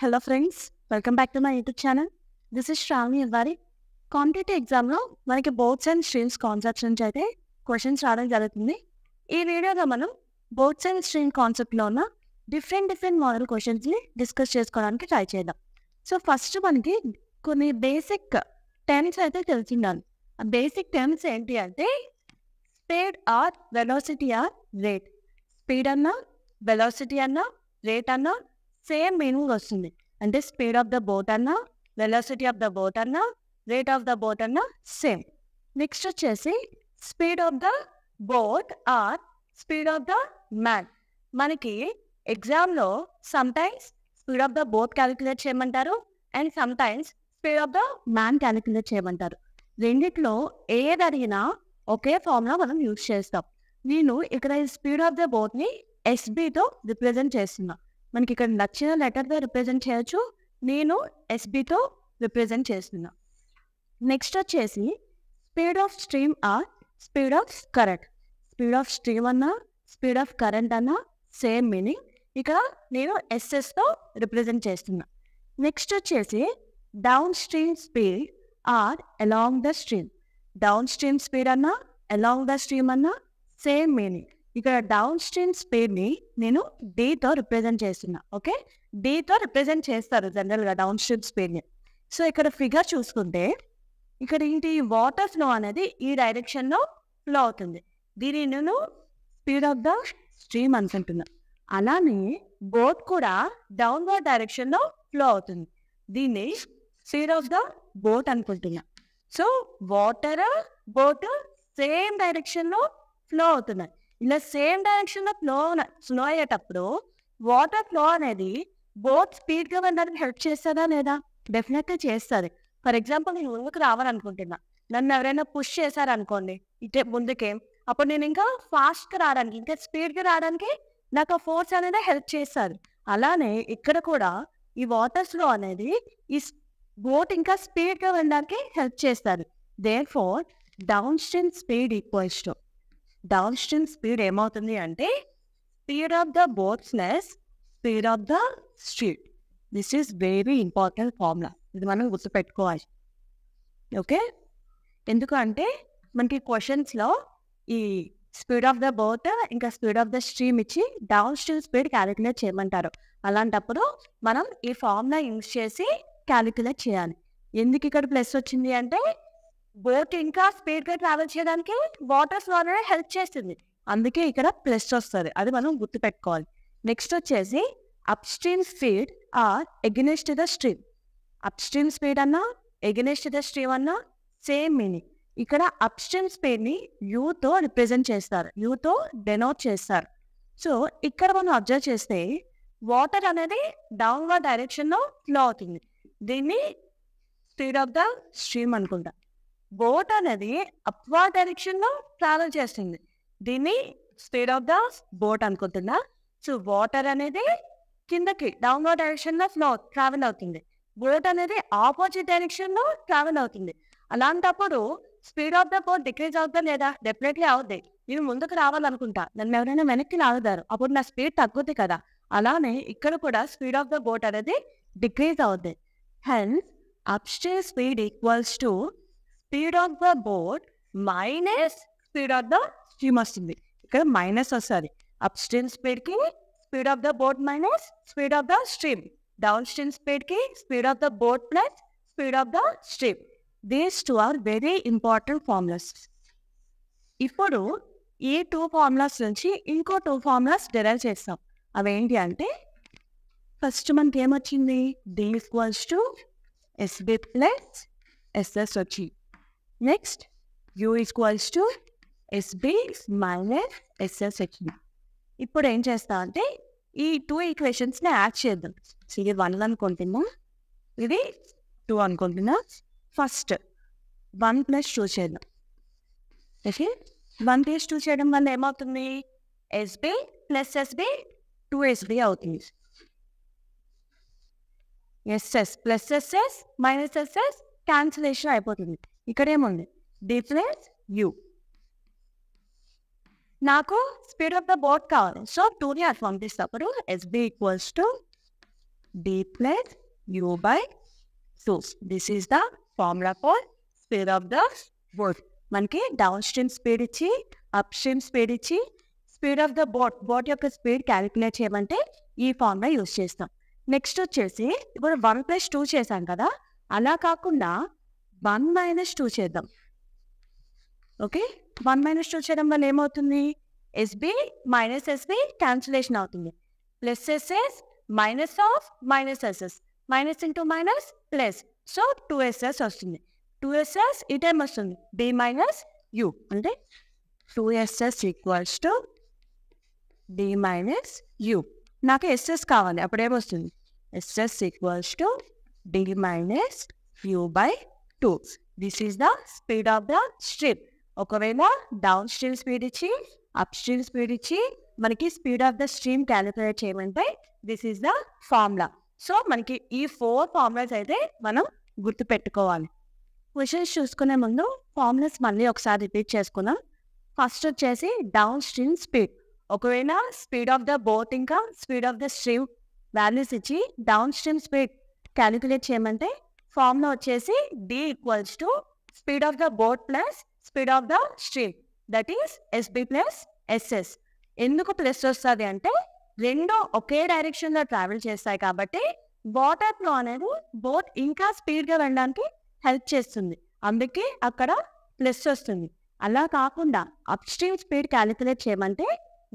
Hello friends, welcome back to my YouTube channel. This is Shravani ఇవ్వాలి. Competitive ఎగ్జామ్లో మనకి boards and streams concepts నుంచి అయితే క్వశ్చన్స్ రావడం జరుగుతుంది. ఈ వీడియోలో మనం బోర్డ్స్ అండ్ స్ట్రీమ్ కాన్సెప్ట్లో ఉన్న డిఫరెంట్ మోడల్ క్వశ్చన్స్ని డిస్కస్ చేసుకోవడానికి ట్రై చేద్దాం. సో ఫస్ట్ మనకి కొన్ని బేసిక్ టర్మ్స్ అయితే తెలిసిండాలి. ఆ బేసిక్ టర్మ్స్ ఏంటి అంటే speed or velocity or rate. Speed అన్నా వెలాసిటీ అన్నా రేట్ అన్నా సేమ్ మీనింగ్ వస్తుంది. అంటే స్పీడ్ ఆఫ్ ద బోట్ అన్నా వెలాసిటీ ఆఫ్ ద బోట్ అన్నా రేట్ ఆఫ్ ద బోట్ అన్నా సేమ్. నెక్స్ట్ వచ్చేసి speed of the boat or speed of the man. మనకి ఎగ్జామ్లో sometimes speed of the boat calculate చేయమంటారు and sometimes speed of the man calculate చేయమంటారు. రెండిట్లో ఏది అడిగినా ఒకే ఫార్ములా మనం యూజ్ చేస్తాం. నేను ఇక్కడ ఈ స్పీడ్ ఆఫ్ ద బోట్ని ఎస్బీతో రిప్రజెంట్ చేస్తున్నా. మనకి ఇక్కడ నచ్చిన లెటర్తో రిప్రజెంట్ చేయొచ్చు. నేను ఎస్బీతో రిప్రజెంట్ చేస్తున్నా. నెక్స్ట్ వచ్చేసి speed of stream or speed of current. Speed of stream అన్నా స్పీడ్ ఆఫ్ కరెంట్ అన్నా సేమ్ మీనింగ్. ఇక్కడ నేను ఎస్ఎస్తో రిప్రజెంట్ చేస్తున్నా. నెక్స్ట్ వచ్చేసి down stream speed or along the stream. Down stream speed అన్నా అలాంగ్ ద స్ట్రీమ్ అన్నా సేమ్ మీనింగ్. ఇక్కడ డౌన్ స్ట్రీమ్ స్పీడ్ని నేను డీతో రిప్రజెంట్ చేస్తున్నా. ఓకే, డీతో రిప్రజెంట్ చేస్తారు జనరల్గా డౌన్ స్ట్రీమ్ స్పీడ్ని. సో ఇక్కడ ఫిగర్ చూసుకుంటే ఇక్కడ ఏంటి, వాటర్ ఫ్లో అనేది ఈ డైరెక్షన్లో ఫ్లో అవుతుంది. దీన్ని నేను స్పీడ్ ఆఫ్ ద స్ట్రీమ్ అనుకుంటున్నా. అలానే బోట్ కూడా డౌన్వర్డ్ డైరెక్షన్లో ఫ్లో అవుతుంది. దీన్ని స్పీడ్ ఆఫ్ ద బోట్ అనుకుంటున్నా. సో వాటర్ బోట్ సేమ్ డైరెక్షన్లో ఫ్లో అవుతున్నాయి. ఇలా సేమ్ డైరెక్షన్లో ఫ్లో అయ్యేటప్పుడు వాటర్ ఫ్లో అనేది బోట్ స్పీడ్గా వెళ్ళడానికి హెల్ప్ చేస్తుందా లేదా? డెఫినెట్గా చేస్తుంది. ఫర్ ఎగ్జాంపుల్ నేను ముందుకు రావాలనుకుంటున్నా, నన్ను ఎవరైనా పుష్ చేశారనుకోండి ఇటే ముందుకే, అప్పుడు నేను ఇంకా ఫాస్ట్గా రావడానికి ఇంకా స్పీడ్గా రావడానికి నాకు ఆ ఫోర్స్ అనేది హెల్ప్ చేస్తారు. అలానే ఇక్కడ కూడా ఈ వాటర్ ఫ్లో అనేది ఈ బోట్ ఇంకా స్పీడ్గా వెళ్ళడానికి హెల్ప్ చేస్తారు. Therefore down stream speed equals to, down stream speed ఏమవుతుంది అంటే speed of the boat plus speed of the stream. This is very important formula. ఇది మనం గుర్తుపెట్టుకోవాలి. ఓకే, ఎందుకంటే మనకి క్వశ్చన్స్లో ఈ స్పీడ్ ఆఫ్ ద బోట్ ఇంకా స్పీడ్ ఆఫ్ ద స్ట్రీమ్ ఇచ్చి డౌన్ స్ట్రీమ్ స్పీడ్ క్యాలిక్యులేట్ చేయమంటారు. అలాంటప్పుడు మనం ఈ ఫార్ములా యూజ్ చేసి క్యాలిక్యులేట్ చేయాలి. ఎందుకు ఇక్కడ ప్లస్ వచ్చింది అంటే బోట్ ఇంకా స్పీడ్గా ట్రావెల్ చేయడానికి వాటర్ ఫ్లో అనేది హెల్ప్ చేస్తుంది. అందుకే ఇక్కడ ప్లస్ వస్తుంది. అది మనం గుర్తుపెట్టుకోవాలి. నెక్స్ట్ వచ్చేసి up stream speed or against the stream. Up stream speed అన్నా ఎగెనిస్ట్ ద స్ట్రీమ్ అన్నా సేమ్ మీనింగ్. ఇక్కడ అప్ స్ట్రీమ్ స్పీడ్ని యూతో రిప్రజెంట్ చేస్తారు, యూతో డెనోట్ చేస్తారు. సో ఇక్కడ మనం అబ్జర్వ్ చేస్తే వాటర్ అనేది డౌన్వర్డ్ డైరెక్షన్లో ఫ్లో అవుతుంది. దీన్ని స్పీడ్ ఆఫ్ ద స్ట్రీమ్ అనుకుంటా. బోట్ అనేది అప్వర్డ్ డైరెక్షన్లో ట్రావెల్ చేస్తుంది. దీన్ని స్పీడ్ ఆఫ్ ద బోట్ అనుకుంటున్నా. సో వాటర్ అనేది కిందకి డౌన్వర్డ్ డైరెక్షన్లో ట్రావెల్ అవుతుంది. బోట్ అనేది ఆపోజిట్ డైరెక్షన్లో ట్రావెల్ అవుతుంది. అలాంటప్పుడు speed of the boat decrease అవుతా లేదా? డెఫినెట్లీ అవుతాయి. నేను ముందుకు రావాలనుకుంటా, నన్ను ఎవరైనా వెనక్కి లాగుతారు, అప్పుడు నా స్పీడ్ తగ్గుతుంది కదా. అలానే ఇక్కడ కూడా స్పీడ్ ఆఫ్ ద బోట్ అనేది డిక్రీజ్ అవుతుంది. Hence up stream speed equals to speed of the boat minus speed of the stream వస్తుంది. ఇక్కడ మైనస్ వస్తుంది. అప్ స్ట్రీమ్ స్పీడ్కి speed of the boat minus speed of the stream. Downstream స్పీడ్కి speed of the boat plus speed of the stream. These two are very important formulas. ఇప్పుడు ఈ two formulas నుంచి ఇంకో two formulas derive చేస్తాం. అవేంటి అంటే first మనకి ఏమొచ్చింది, d equals to SB plus SS వచ్చి. Next u equals to SB minus SS వచ్చింది. ఇప్పుడు ఏం చేస్తా అంటే ఈ టూ ఈక్వేషన్స్ని యాడ్ చేద్దాం. ఇది 1 అనుకుంటున్నా, ఇది 2 అనుకుంటున్నా. ఫస్ట్ 1 + 2 చేద్దాం. ఓకే, 1 + 2 చేయడం వల్ల ఏమవుతుంది, ఎస్బి ప్లస్ ఎస్బి 2SB అవుతుంది. SS plus SS minus SS cancellation అయిపోతుంది. ఇక్కడ ఏముంది, డి ప్లస్ యూ. నాకు స్పీడ్ ఆఫ్ ద బోట్ కావాలి, సో 2ని అట్లా పంపిస్తాను. SB equals to d plus u by 2. This is the formula for speed of the boat. మనకి డౌన్ స్ట్రీమ్ స్పీడ్ ఇచ్చి అప్ స్ట్రీమ్ స్పీడ్ ఇచ్చి స్పీడ్ ఆఫ్ ద బోట్ యొక్క speed calculate చేయమంటే ఈ ఫార్ములా యూజ్ చేస్తాం. నెక్స్ట్ వచ్చేసి ఇప్పుడు 1 + 2 చేసాం కదా, అలా కాకుండా 1 - 2 చేద్దాం. ఓకే, 1 - 2 చేయడం వల్ల ఏమవుతుంది? ఎస్బి మైనస్ ఎస్బి క్యాన్సిలేషన్ అవుతుంది. Plus SS minus of minus SS, minus into minus plus, so 2SS వస్తుంది. 2SS ఈ టైం వస్తుంది d మైనస్ u, అంటే 2SS equals to d minus u. నాకు SS కావాలి, అప్పుడేమొస్తుంది? SS equals to d minus u by 2. This is the speed of the stream. ఒకవేళ down stream speed ఇచ్చి up stream speed ఇచ్చి మనకి speed of the stream calculate చేయమంటే this is the formula. So మనకి ఈ 4 formulas అయితే మనం గుర్తుపెట్టుకోవాలి. క్వశ్చన్స్ చూసుకునే ముందు ఫార్ములాస్ మళ్ళీ ఒకసారి రిపీట్ చేసుకుందాం. ఫస్ట్ వచ్చేసి డౌన్ స్ట్రీమ్ స్పీడ్. ఒకవేళ స్పీడ్ ఆఫ్ ద బోట్ ఇంకా speed of the stream values ఇచ్చి డౌన్ స్ట్రీమ్ స్పీడ్ క్యాలిక్యులేట్ చేయమంటే ఫార్ములా వచ్చేసి d equals to speed of the boat plus speed of the stream, that is SB plus SS. ఎందుకు plus వస్తుంది అంటే రెండు ఒకే డైరెక్షన్లో travel చేస్తాయి కాబట్టి వాటర్ ఫ్లో అనేది బోట్ ఇంకా స్పీడ్గా వెళ్ళడానికి హెల్ప్ చేస్తుంది, అందుకే అక్కడ ప్లస్ వస్తుంది. అలా కాకుండా అప్ స్ట్రీమ్ స్పీడ్ క్యాలిక్యులేట్ చేయమంటే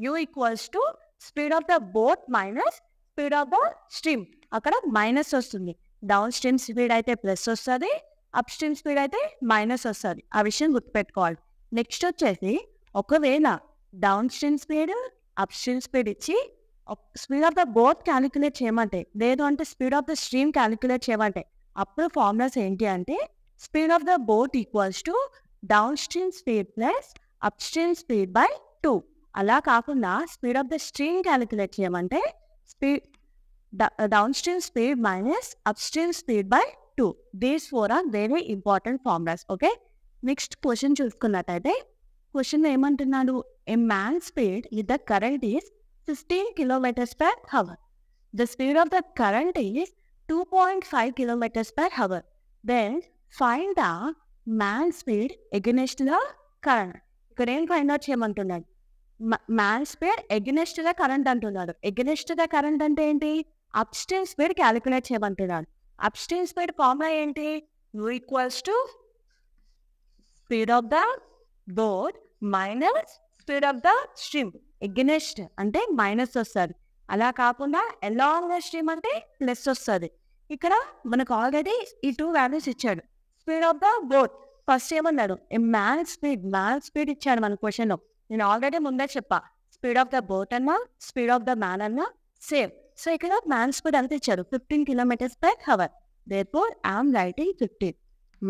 u equals to speed of the boat minus speed of the stream, అక్కడ మైనస్ వస్తుంది. డౌన్ స్ట్రీమ్ స్పీడ్ అయితే ప్లస్ వస్తుంది, అప్ స్ట్రీమ్ స్పీడ్ అయితే మైనస్ వస్తుంది. ఆ విషయం గుర్తుపెట్టుకోవాలి. నెక్స్ట్ వచ్చేసి ఒకవేళ down stream speed up stream speed ఇచ్చి speed of the boat calculate చేయమంటే, లేదు అంటే speed of the stream calculate చేయమంటే అప్పుడు ఫార్ములాస్ ఏంటి అంటే speed of the boat equals to down stream speed plus up stream speed by 2. అలా కాకుండా speed of the stream calculate చేయమంటే speed down stream speed minus up stream speed by 2. These 4 are very important formulas. Okay, next question చూసుకున్నట్టయితే question ఏమంటున్నాడు? A man speed with the current is 15 km/h. The speed of the current is 2.5 km/h. Then find the man speed against the current. ఇక్కడ ఏం find out చేయమంటున్నాడు? Man speed against the current అంటున్నాడు. Against the current అంటే ఏంటి? Up stream speed calculate చేయమంటున్నాడు. Up stream speed formula ఏంటి? u equals to speed of the boat minus speed of the stream. Against అంటే minus వస్తుంది, అలా కాకుండా అలాంగ్ ద స్ట్రీమ్ అంటే ప్లస్ వస్తుంది. ఇక్కడ మనకు ఆల్రెడీ ఈ 2 వాల్యూస్ ఇచ్చాడు. Speed of the boat first ఏమన్నాడు? మ్యాన్ స్పీడ్ ఇచ్చాడు మన క్వశ్చన్లో. నేను ఆల్రెడీ ముందే చెప్పా, స్పీడ్ ఆఫ్ ద బోట్ అన్నా స్పీడ్ ఆఫ్ ద మ్యాన్ అన్నా సేమ్. సో ఇక్కడ మ్యాన్ స్పీడ్ అంత ఇచ్చాడు 15 km/h. therefore I am writing 15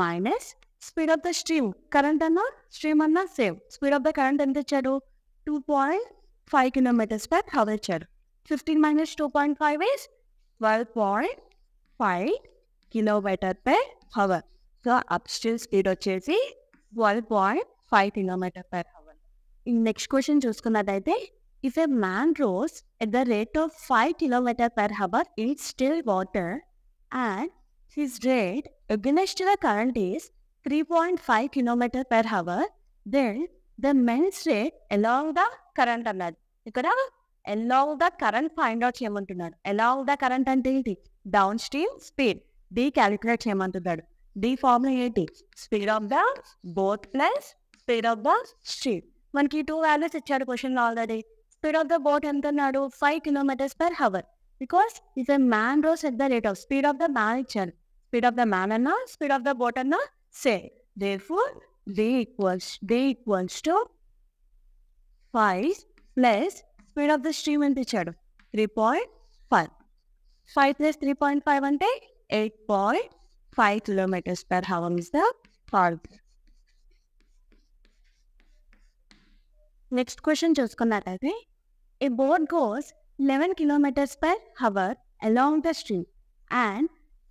minus speed of the stream, current అన్నా స్ట్రీమ్ అన్నా same. Speed of the current ఎంత ఇచ్చాడు? 2.5 km/h ఇచ్చాడు. 15 - 2.5 is 12.5 km/h. So up stream speed వచ్చేసి 12.5 km/h. నెక్స్ట్ క్వశ్చన్ చూసుకున్నట్టయితే if a man rows at the rate of 5 km/h in still water and his rate against the current is 3.5 km/h, then the man's rate along the current అన్నది. ఇక్కడ along the current find out చేయమంటున్నాడు. along the current అంటే ఏంటి? Down stream speed d calculate చేయమంటున్నాడు. d formula ఏంటి? Speed of the boat plus speed of the stream. మనకి 2 values ఇచ్చాడు question already. Speed of the boat ఎంత అన్నాడు? 5 km/h, because if a man rows at the rate of speed of the man ఇచ్చాడు. Speed of the man అన్నా speed of the boat అన్నా same. therefore d equals to 5 plus speed of the stream ఎంత ఇచ్చాడు? 3.5. 5 + 3.5 అంటే 8.5 km/h is the answer. Next question చూసుకున్నట్టయితే a boat goes 11 km/h along the stream and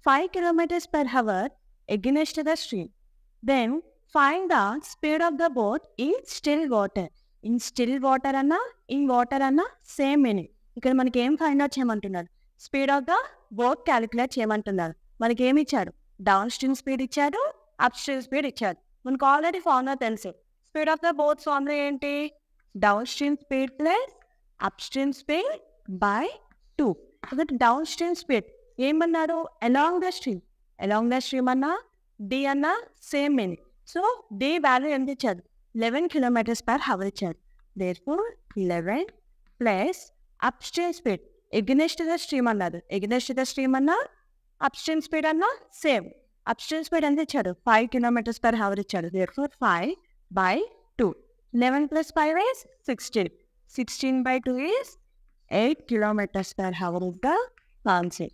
5 km/h against the stream. Then find the speed of the boat in still water. In still water అన్నా in water అన్నా same meaning. ఇక్కడ మనకి ఏం find out చేయమంటున్నారు? Speed of the boat calculate చేయమంటున్నారు. మనకి ఏమి ఇచ్చాడు? డౌన్ స్ట్రీమ్ స్పీడ్ ఇచ్చాడు, అప్ స్ట్రీమ్ స్పీడ్ ఇచ్చాడు. మనకు ఆల్రెడీ ఫార్ములా తెలుసు. Speed of the boat formula ఏంటి? Down stream speed plus up stream speed by 2. కాబట్టి డౌన్ స్ట్రీమ్ స్పీడ్ ఏమన్నాడు? అలాంగ్ ద స్ట్రీమ్ అన్నా డి అన్నా same meaning. So D value ఎంత ఇచ్చాడు? 11 km/h ఇచ్చాడు. Therefore 11 plus up stream speed against the stream అన్నారు. Against the stream అన్నా up stream speed అన్నా సేమ్. అప్ స్ట్రీమ్ స్పీడ్ ఎంత ఇచ్చాడు? 5 km/h ఇచ్చాడు. Therefore 5/2. 11 plus 5 is 16. 16/2 is 8 km/h is the answer.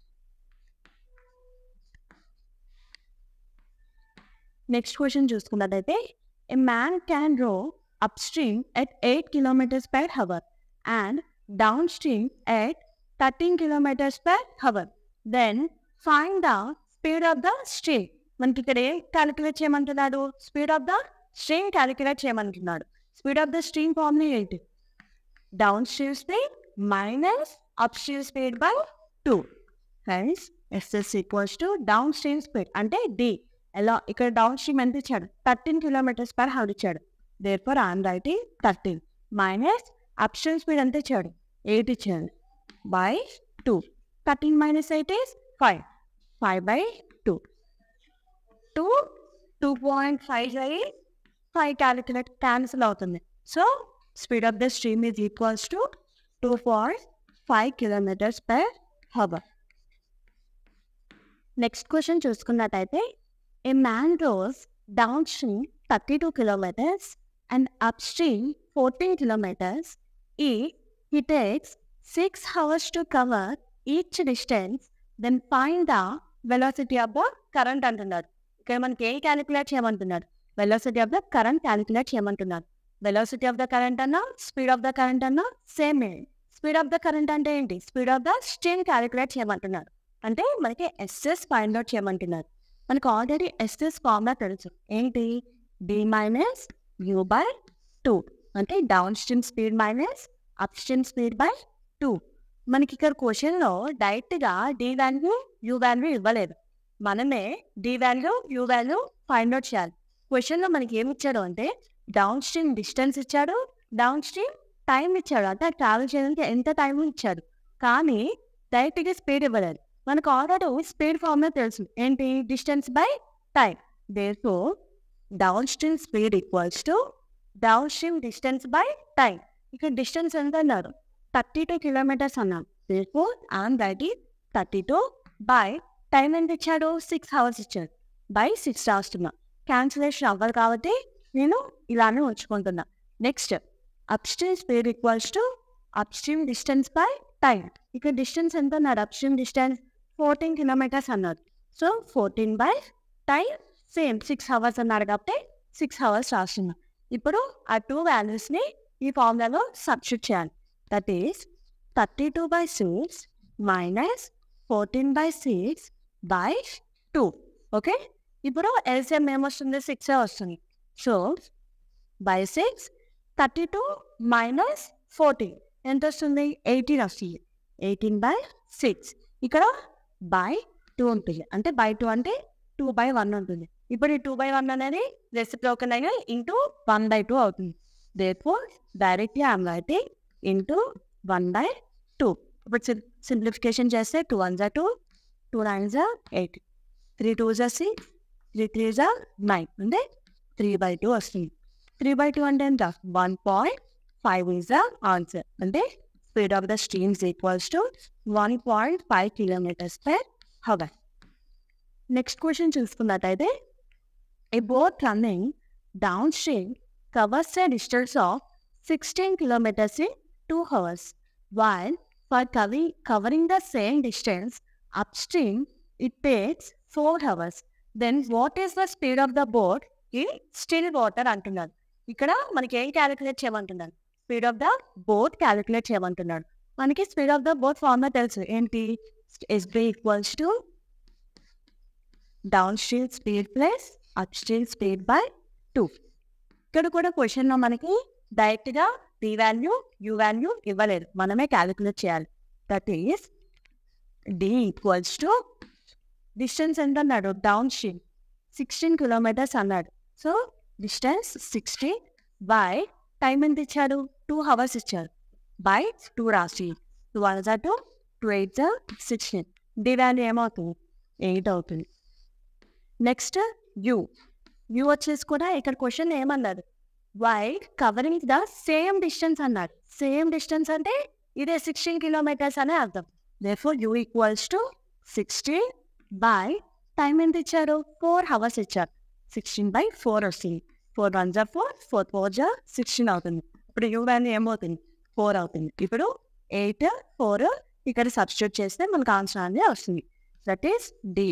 Next question చూసుకున్నట్లయితే a man can row upstream at 8 km/h and downstream at 13 km/h. Then find the speed of the stream. మనకి ఇక్కడ ఏం calculate చేయమంటున్నాడు? Speed of the stream calculate చేయమంటున్నాడు. Speed of the stream formula ఏంటి? Down stream speed minus up stream speed by 2. Hence SS equals to down stream speed అంటే D. ఎలా? ఇక్కడ down stream ఎంత ఇచ్చాడు? 13 km/h ఇచ్చాడు. Therefore I'm writing 13 minus up stream speed ఎంత ఇచ్చాడు? 8 ఇచ్చాడు బై 2. 13 minus 8 is 5. 5/2. 2.5 అయ్యి 5 క్యాలిక్యులేట్ క్యాన్సిల్ అవుతుంది. So speed of the stream is equals to 2.5 km/h. Next question చూసుకున్నట్టయితే a man rows down stream 32 km and up stream 14 km. He takes 6 hours to cover each distance, then find the velocity of the current అంటున్నాడు. ఇక్కడ మనకి ఏ calculate చేయమంటున్నాడు? Velocity of the current calculate చేయమంటున్నారు. Velocity of the current అన్నా speed of the current అన్నా same. Speed of the current అంటే ఏంటి? Speed of the stream calculate చేయమంటున్నారు. అంటే మనకి ఎస్ఎస్ ఫైండ్ అవుట్ చేయమంటున్నారు. మనకు ఆల్రెడీ ఎస్ఎస్ ఫార్ములా తెలుసు. ఏంటి? డి మైనస్ యూ బై 2 అంటే down stream speed minus up stream speed by 2. మనకి ఇక్కడ క్వశ్చన్లో డైరెక్ట్గా డి వాల్యూ యూ వాల్యూ ఇవ్వలేదు. మనమే D value U value find out చేయాలి. క్వశ్చన్లో మనకి ఏమి ఇచ్చాడు అంటే డౌన్ స్ట్రీమ్ డిస్టెన్స్ ఇచ్చాడు, డౌన్ స్ట్రీమ్ టైం ఇచ్చాడు. అంటే ట్రావెల్ చేయడానికి ఎంత టైం ఇచ్చాడు, కానీ డైరెక్ట్గా స్పీడ్ ఇవ్వలేదు. మనకు ఆల్రెడీ స్పీడ్ ఫార్ములా తెలుసు. ఏంటి? Distance by time. Therefore down stream speed equals to down stream distance by time. ఇక్కడ డిస్టెన్స్ ఎంత అన్నారు? 32 km అన్నాం. Therefore I'm writing 32 by time ఎంత ఇచ్చాడు? 6 hours ఇచ్చాడు. బై 6 రాస్తున్నా. క్యాన్సిలేషన్ అవ్వదు కాబట్టి నేను ఇలానే ఉంచుకుంటున్నా. Next up stream speed equals to up stream distance by time. ఇక్కడ డిస్టెన్స్ ఎంత అన్నాడు? అప్ స్ట్రీమ్ డిస్టెన్స్ 14 km అన్నారు. So 14 by time same 6 hours అన్నారు కాబట్టి 6 hours రాస్తున్నా. ఇప్పుడు ఆ 2 వాల్యూస్ని ఈ ఫార్ములాలో సబ్స్టిట్యూట్ చేయాలి. That is 32/6 minus 14/6 by 2. Okay, ఇప్పుడు ఎల్సిఎం ఏమొస్తుంది? 6 వస్తుంది. సో బై 6 32 మైనస్ 14 ఎంత వస్తుంది? 18 వస్తుంది. 18/6 ఇక్కడ బై 2 ఉంటుంది. అంటే బై 2 అంటే 2/1 ఉంటుంది. ఇప్పుడు ఈ 2/1 అనేది రెసిప్రోకల్ అయిన ఇంటూ 1/2 అవుతుంది. Therefore directly I'm writing into 1/2. ఇప్పుడు సింప్లిఫికేషన్ చేస్తే 2 1s are 2, 2 9s are 8, 3 2s are 6, 3 3s are 9 అంటే 3/2 వస్తుంది. 3/2 అంటే ఎంత? 1.5 is the answer. అంటే speed of the streams equals to 1.5 km/h. Next question చూసుకున్నట్టయితే a boat running downstream covers a distance of 16 km in 2 hours, while for covering the same distance upstream it takes 4 hours. Then what is the speed of the boat in still water అంటున్నారు. ఇక్కడ మనకి ఏం calculate చేయమంటున్నాడు? Speed of the boat calculate చేయమంటున్నాడు. మనకి speed of the boat formula తెలుసు. ఏంటి? SB equals to down stream speed plus up stream speed by 2. ఇక్కడ కూడా క్వశ్చన్లో మనకి డైరెక్ట్గా డి వాల్యూ యూ వాల్యూ ఇవ్వలేదు. మనమే క్యాలిక్యులేట్ చేయాలి. That is D equals to distance ఎంత అన్నాడు డౌన్ స్ట్రీమ్ 16 కిలోమీటర్స్ అన్నాడు. సో డిస్టెన్స్ 16 బై టైం ఎంత ఇచ్చాడు 2 hours ఇచ్చారు బై 2 రాసి 2 1 2 2 8 16 డి వాల్యూ ఏమవుతుంది 8 అవుతుంది. నెక్స్ట్ యూ వచ్చేసి కూడా ఇక్కడ క్వశ్చన్ ఏమన్నాడు while covering the same distance అన్నాడు. సేమ్ డిస్టెన్స్ అంటే ఇదే 16 కిలోమీటర్స్ అనే అర్థం. Therefore you equals to 16 by time ఎంత ఇచ్చారు 4 hours ఇచ్చారు 16 బై 4 వస్తుంది. 4 1 4 4 4 16 అవుతుంది. ఇప్పుడు యూ వాల్యూ ఏమవుతుంది 4 అవుతుంది. ఇప్పుడు 8 4 ఇక్కడ సబ్స్టిట్యూట్ చేస్తే మనకు ఆన్సర్ అనేది వస్తుంది. That is D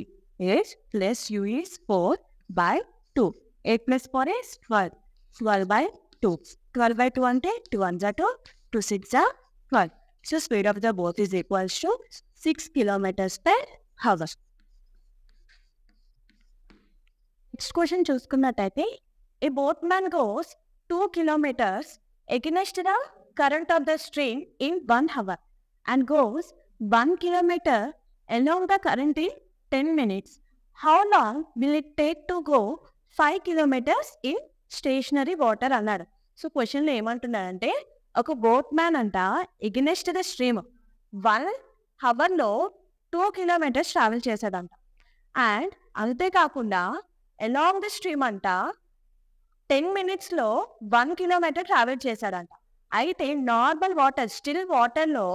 8 plus U is 4 by 2. 8 plus 4 is 12. 12 by 2. 12 by 2 అంటే 2 1 2 2 6 12. So speed of the boat is equals to 6 kilometers per hour. Next question చూసుకున్నట్టయితే a boatman goes 2 kilometers against the current of the stream in 1 hour and goes 1 kilometer along the current in 10 minutes. How long will it take to go 5 kilometers in stationary water అన్నాడు. So క్వశ్చన్లో ఏమంటున్నాడంటే ఒక boat man అంట against the stream 1 hourలో 2 kilometers travel చేశాడంట. And అంతేకాకుండా along the stream అంట 10 minutesలో 1 kilometer travel చేశాడంట. అయితే నార్మల్ వాటర్ స్టిల్ వాటర్లో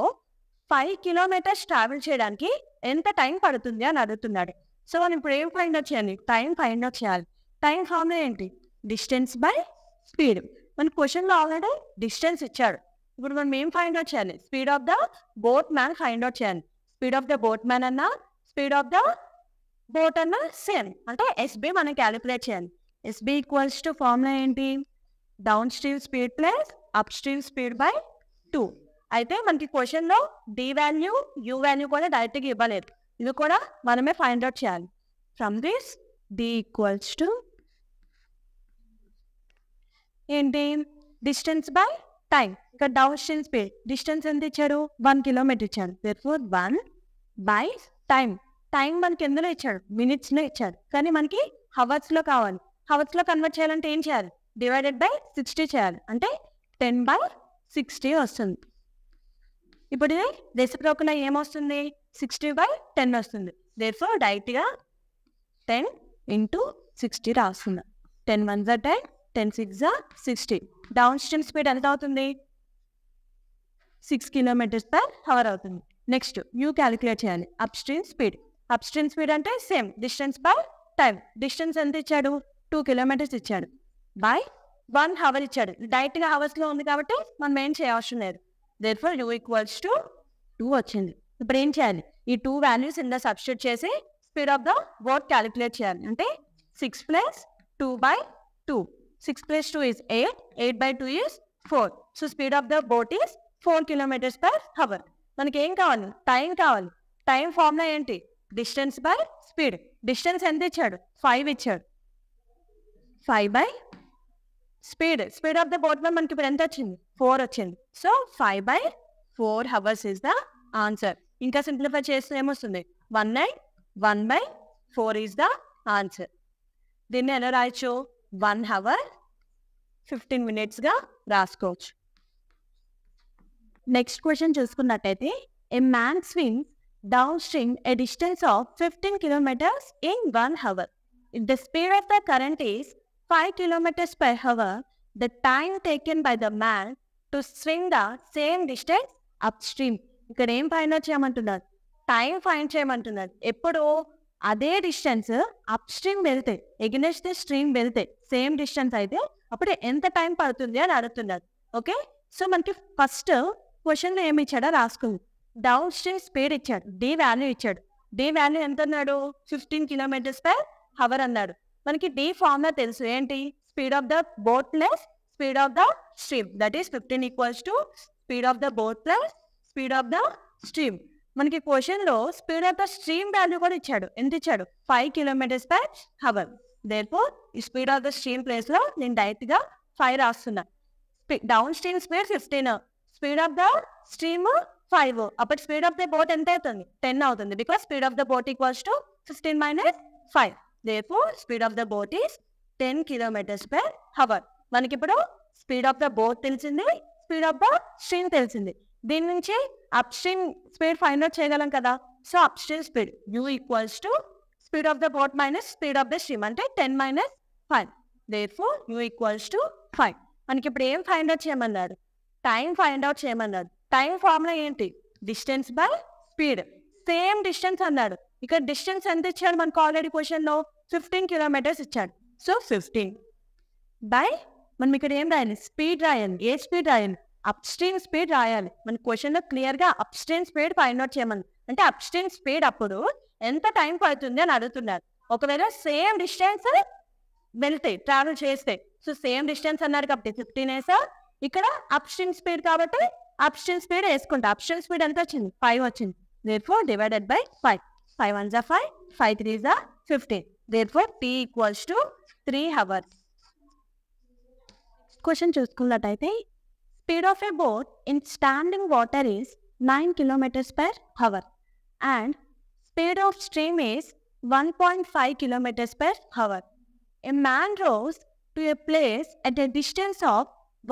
5 kilometers ట్రావెల్ చేయడానికి ఎంత టైం పడుతుంది అని అడుగుతున్నాడు. సో మనం ఇప్పుడు ఏం ఫైండ్ అవుట్ చేయాలి టైం ఫైండ్ అవుట్ చేయాలి. టైం ఫార్ములా ఏంటి డిస్టెన్స్ బై స్పీడ్. మన క్వశ్చన్లో ఆల్రెడీ డిస్టెన్స్ ఇచ్చాడు. ఇప్పుడు మనం ఏం ఫైండ్ అవుట్ చేయాలి speed of the boat man find out చేయాలి. Speed of the boat man అన్న స్పీడ్ ఆఫ్ ద బోట్ అన్న సేమ్ అంటే ఎస్బి మనం క్యాలిక్యులేట్ చేయాలి. ఎస్బి ఈక్వల్స్ టు ఫార్ములా ఏంటి down stream speed plus up stream speed by 2. అయితే మనకి క్వశ్చన్లో డి వాల్యూ యూ వాల్యూ కూడా డైరెక్ట్గా ఇవ్వలేదు. ఇది కూడా మనమే ఫైండ్ అవుట్ చేయాలి. From this D equals to ఏంటి డిస్టెన్స్ బై టైం. ఇక్కడ డౌన్ స్ట్రీమ్ స్పీడ్ డిస్టెన్స్ ఎంత ఇచ్చాడు 1 kilometer ఇచ్చాడు. Therefore 1 by time. టైం మనకి ఎందులో ఇచ్చాడు మినిట్స్లో ఇచ్చాడు కానీ మనకి హవర్స్లో కావాలి. హవర్స్లో కన్వర్ట్ చేయాలంటే ఏం చేయాలి డివైడెడ్ బై 60 చేయాలి అంటే 10 by 60 వస్తుంది. ఇప్పుడు ఇది రెసిప్రోకల్ ఏమొస్తుంది 60 by 10 వస్తుంది. దేర్ఫోర్ డైరెక్ట్గా 10 into 60 రాస్తుంది. 10 1 10 10 6 60. డౌన్ స్ట్రీమ్ స్పీడ్ ఎంత అవుతుంది 6 kilometers per hour అవుతుంది. నెక్స్ట్ యూ క్యాలిక్యులేట్ చేయాలి up stream speed. Up stream speed అంటే same distance by time. Distance ఎంత ఇచ్చాడు 2 kilometers ఇచ్చాడు బై 1 hour ఇచ్చాడు. డైరెక్ట్గా అవర్స్లో ఉంది కాబట్టి మనం ఏం చేయవసరం లేదు. దేర్ఫోర్ యూ ఈక్వల్స్ టు 2 వచ్చింది. ఇప్పుడు ఏం చేయాలి ఈ 2 values ఇందులో సబ్స్టిట్యూట్ చేసి speed of the boat calculate చేయాలి. అంటే 6 plus 2 by 2. 6 plus 2 is 8. 8 by 2 is 4. So speed of the boat is 4 kilometers per hour. మనకి ఏం కావాలి టైం కావాలి. టైం ఫార్ములా ఏంటి డిస్టెన్స్ బై స్పీడ్. డిస్టెన్స్ ఎంత ఇచ్చాడు 5 ఇచ్చాడు 5 by speed. Speed of the boat మనకి ఇప్పుడు ఎంత వచ్చింది 4 వచ్చింది. So 5 by 4 hours is the answer. ఇంకా సింప్లిఫై చేస్తే ఏమొస్తుంది 1 by 4 is the answer. దీన్ని ఎలా రాయొచ్చు 1 hour 15 minutesగా రాసుకోవచ్చు. నెక్స్ట్ క్వశ్చన్ చూసుకున్నట్టయితే a man SVIMS down stream a distance of 15 kilometers in 1 hour. If the speed of the current is 5 kilometers per hour, the time taken by the man to swim the same distance upstream. ఇక్కడ ఏం find out చేయమంటున్నారు time find చేయమంటున్నారు. ఎప్పుడు అదే distance up stream వెళ్తే against the stream వెళ్తే same distance అయితే అప్పుడు ఎంత టైం పడుతుంది అని అడుగుతున్నారు. ఓకే సో మనకి ఫస్ట్ క్వశ్చన్లో ఏమి ఇచ్చాడో రాసుకుంది. డౌన్ స్ట్రీమ్ స్పీడ్ ఇచ్చాడు డి వాల్యూ ఇచ్చాడు. డి వాల్యూ ఎంత అన్నాడు 15 kilometers per hour అన్నాడు. మనకి డి ఫార్ములా తెలుసు ఏంటి speed of the boat plus speed of the stream that is 15 equals to speed of the boat plus speed of the stream. మనకి క్వశ్చన్లో speed of the stream value కూడా ఇచ్చాడు. ఎంత ఇచ్చాడు 5 kilometers per hour. దేర్ఫోర్ ఈ speed of the stream ప్లేస్లో నేను డైరెక్ట్గా 5 రాస్తున్నా. Down stream speed 15 speed of the stream 5. అప్పుడు స్పీడ్ ఆఫ్ ద బోట్ ఎంత అవుతుంది? 10 అవుతుంది. Because speed of the boat equals to 15 minus 5. Therefore, speed of the boat is 10 kilometers per hour. మనకి ఇప్పుడు స్పీడ్ ఆఫ్ ద బోట్ తెలిసింది, speed of the stream తెలిసింది. దీని నుంచి up stream speed find out చేయగలం కదా. So up stream speed u equals to speed of the boat minus speed of the stream అంటే 10 minus 5. Therefore, u equals to 5. మనకి ఇప్పుడు ఏం ఫైండ్ అవుట్ చేయమన్నాడు? టైం ఫైండ్ అవుట్ చేయమన్నాడు. Time formula ఏంటి? Distance by speed. Same distance అన్నాడు. ఇక్కడ distance ఎంత ఇచ్చాడు మనకు ఆల్రెడీ క్వశ్చన్లో? 15 kilometers ఇచ్చాడు. సో 15 బై మనం ఇక్కడ ఏం రాయాలి? స్పీడ్ రాయాలి. ఏ స్పీడ్ రాయాలి? అప్ స్ట్రీమ్ స్పీడ్ రాయాలి. మన క్వశ్చన్లో క్లియర్గా up stream speed find out చేయమని, అంటే అప్ స్ట్రీమ్ స్పీడ్ అప్పుడు ఎంత టైం పడుతుంది అని అడుగుతున్నారు. ఒకవేళ సేమ్ డిస్టెన్స్ వెళ్తే ట్రావెల్ చేస్తే, సో సేమ్ డిస్టెన్స్ అన్నారు కాబట్టి 15 వేసా. ఇక్కడ అప్ స్ట్రీమ్ స్పీడ్ కాబట్టి అప్ స్ట్రీమ్ స్పీడ్ వేసుకుంటా. అప్ స్ట్రీమ్ స్పీడ్ ఎంత వచ్చింది? 5 వచ్చింది. Therefore, divided by 5. 5 1s are 5, 5 3s are 15. Therefore, t equals to 3 hours. Question చూసుకున్నట్టయితే, speed of a boat in standing water is 9 kilometers per hour and speed of stream is 1.5 kilometers per hour. A man rows to a place at a distance of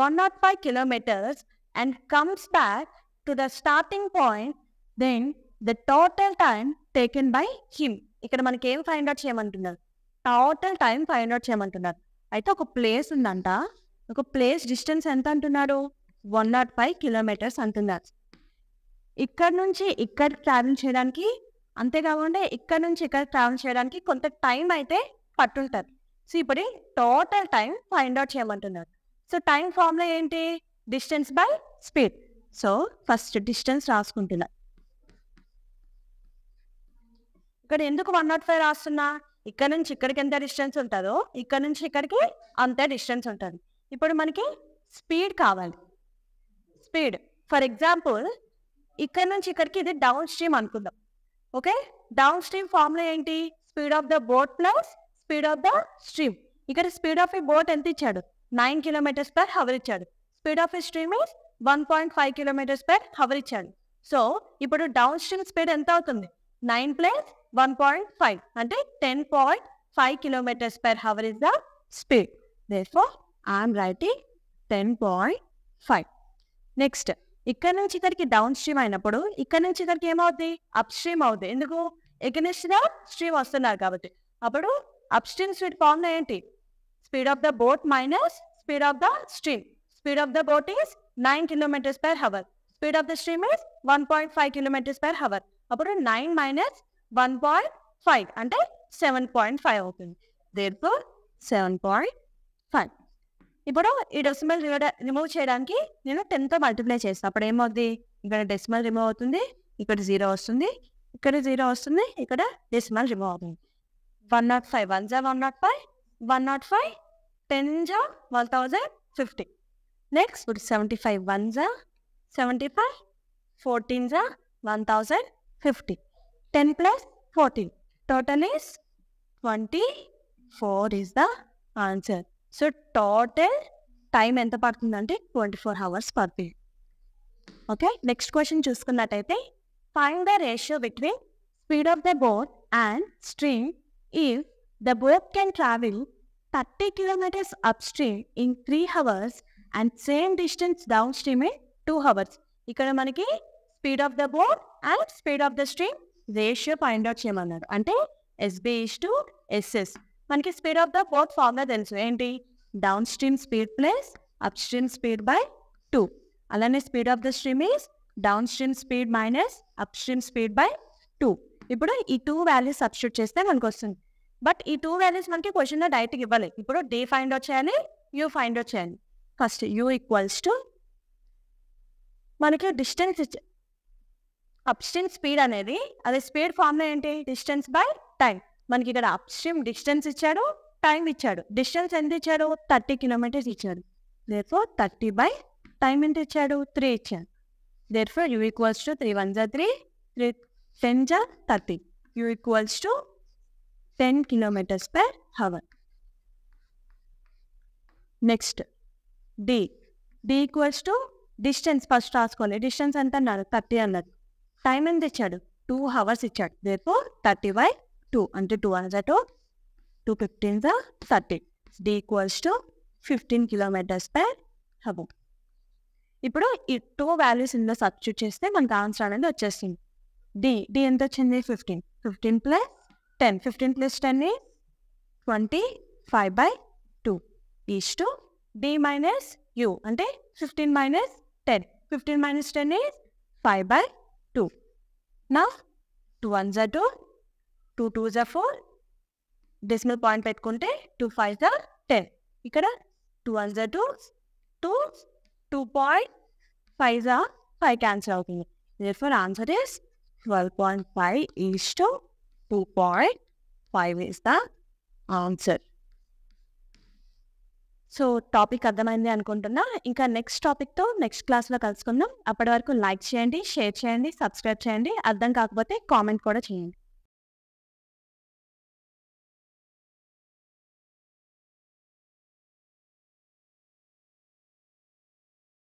105 kilometers and comes back to the starting point. Then the total time taken by him. ఇక్కడ మనకి ఏం find out చేయమంటున్నారు? Total time find out చేయమంటున్నారు. అయితే ఒక place ఉందంట, ఒక place distance ఎంత అంటున్నాడు? 105 kilometers అంటున్నారు. ఇక్కడ నుంచి ఇక్కడ ట్రావెల్ చేయడానికి, అంతేకాకుండా ఇక్కడ నుంచి ఇక్కడ ట్రావెల్ చేయడానికి కొంత టైం అయితే పట్టుంటారు. సో ఇప్పుడు టోటల్ టైం ఫైండ్ అవుట్ చేయమంటున్నారు. సో టైం ఫార్ములా ఏంటి? Distance by speed. So first distance రాసుకుంటున్నా. ఇక్కడ ఎందుకు 105 రాస్తున్నా? ఇక్కడ నుంచి ఇక్కడికి ఎంత డిస్టెన్స్ ఉంటుందో ఇక్కడ నుంచి ఇక్కడికి అంతే డిస్టెన్స్ ఉంటుంది. ఇప్పుడు మనకి స్పీడ్ కావాలి. స్పీడ్ ఫర్ ఎగ్జాంపుల్ ఇక్కడ నుంచి ఇక్కడికి ఇది డౌన్ స్ట్రీమ్ అనుకుందాం. ఓకే, డౌన్ స్ట్రీమ్ ఫార్ములా ఏంటి? Speed of the boat plus speed of the stream. ఇక్కడ స్పీడ్ ఆఫ్ ఏ బోట్ ఎంత ఇచ్చాడు? 9 kilometers per hour ఇచ్చాడు. Speed of A stream is 1.5 kilometers per hour ఇచ్చాడు. సో ఇప్పుడు down stream speed ఎంత అవుతుంది? 9 plus 1.5 అంటే 10.5 kilometers per hour is the speed. Therefore, I am writing 10.5. Next ఇక్కడ నుంచి ఇక్కడికి డౌన్ స్ట్రీమ్ అయినప్పుడు ఇక్కడ నుంచి ఇక్కడికి ఏమవుద్ది? అప్ స్ట్రీమ్ అవుద్ది. ఎందుకు? ఎగనెస్ట్ ద స్ట్రీమ్ వస్తున్నారు కాబట్టి. అప్పుడు అప్ స్ట్రీమ్ స్పీడ్ ఫార్ములా ఏంటి? Speed of the boat minus speed of the stream. Speed of the boat is 9 kilometers per hour. Speed of the stream is 1.5 kilometers per hour. అప్పుడు 9 minus 1.5 అంటే 7.5 అవుతుంది. Therefore, 7.5. ఇప్పుడు ఈ decimal remove చేయడానికి నేను 10తో multiply చేస్తాను. అప్పుడు ఏమవుద్ది? ఇక్కడ డెసిమల్ రిమూవ్ అవుతుంది, ఇక్కడ 0 వస్తుంది, ఇక్కడ 0 వస్తుంది, ఇక్కడ డెసిమల్ రిమూవ్ అవుతుంది. 105 1s are 105, 105 10s are 1050. Next ఇప్పుడు 75 1s are 75, 14s are 1050. 10 plus 14. Total is 24 is the answer. So total time ఎంత పడుతుందంటే 24 hours పడుతుంది. ఓకే, నెక్స్ట్ క్వశ్చన్ చూసుకున్నట్టయితే, find the ratio between speed of the boat and stream if the boat can travel 30 kilometers upstream in 3 hours and same distance downstream in 2 hours. ఇక్కడ మనకి speed of the boat and speed of the stream ratio find out చేయమన్నారు. అంటే SB/SS. మనకి speed of the boat formula తెలుసు ఏంటి? Down stream speed plus up stream speed by 2. అలానే speed of the stream is down stream speed minus up stream speed by 2. ఇప్పుడు ఈ 2 values substitute చేస్తే మనకు వస్తుంది. బట్ ఈ 2 వాల్యూస్ మనకి క్వశ్చన్లో డైరెక్ట్గా ఇవ్వాలి. ఇప్పుడు D ఫైండ్ అవుట్ చేయాలి, U ఫైండ్ అవుట్ చేయాలి. ఫస్ట్ U ఈక్వల్స్ టు మనకి డిస్టెన్స్ అప్ స్ట్రీమ్ స్పీడ్ అనేది, అదే స్పీడ్ ఫార్ములా ఏంటి? Distance by time. మనకి ఇక్కడ అప్ స్ట్రీమ్ డిస్టెన్స్ ఇచ్చాడు, టైం ఇచ్చాడు. డిస్టెన్స్ ఎంత ఇచ్చాడు? 30 kilometers ఇచ్చాడు. Therefore 30 by టైం ఎంత ఇచ్చాడు? 3 ఇచ్చాడు. Therefore U equals to 3 1s are 3, 3 10s are 30. U equals to 10 kilometers per hour. Next D equals to distance first రాసుకోండి. డిస్టెన్స్ ఎంత అన్నారు? 30 అన్నది. టైం ఎంత ఇచ్చాడు? 2 hours ఇచ్చాడు. therefore 30/2 అంటే 2 1 2 2 15 30 d equals to 15 km/h. ఇప్పుడు ఈ 2 వాల్యూస్ ఇందులో సబ్స్టిట్యూట్ చేస్తే మనకు ఆన్సర్ అనేది వచ్చేస్తుంది. డి ఎంత వచ్చింది? 15. 15 + 10. 15 + 10 is 25/2 is to d - u అంటే 15 - 10. 15 - 10 is 5/2. నా 2 1 2 2 2 4 డెసిమల్ పాయింట్ పెట్టుకుంటే 2 5 10. ఇక్కడ 2 1 2 2 2.5 5 క్యాన్సిల్ అవుతుంది. therefore answer is 12.5 is to 2.5 is the answer. So topic అర్థమైంది అనుకుంటున్నా. ఇంకా నెక్స్ట్ టాపిక్తో నెక్స్ట్ క్లాస్లో కలుసుకుందాం. అప్పటి వరకు లైక్ చేయండి, షేర్ చేయండి, సబ్స్క్రైబ్ చేయండి. అర్థం కాకపోతే కామెంట్ కూడా చేయండి.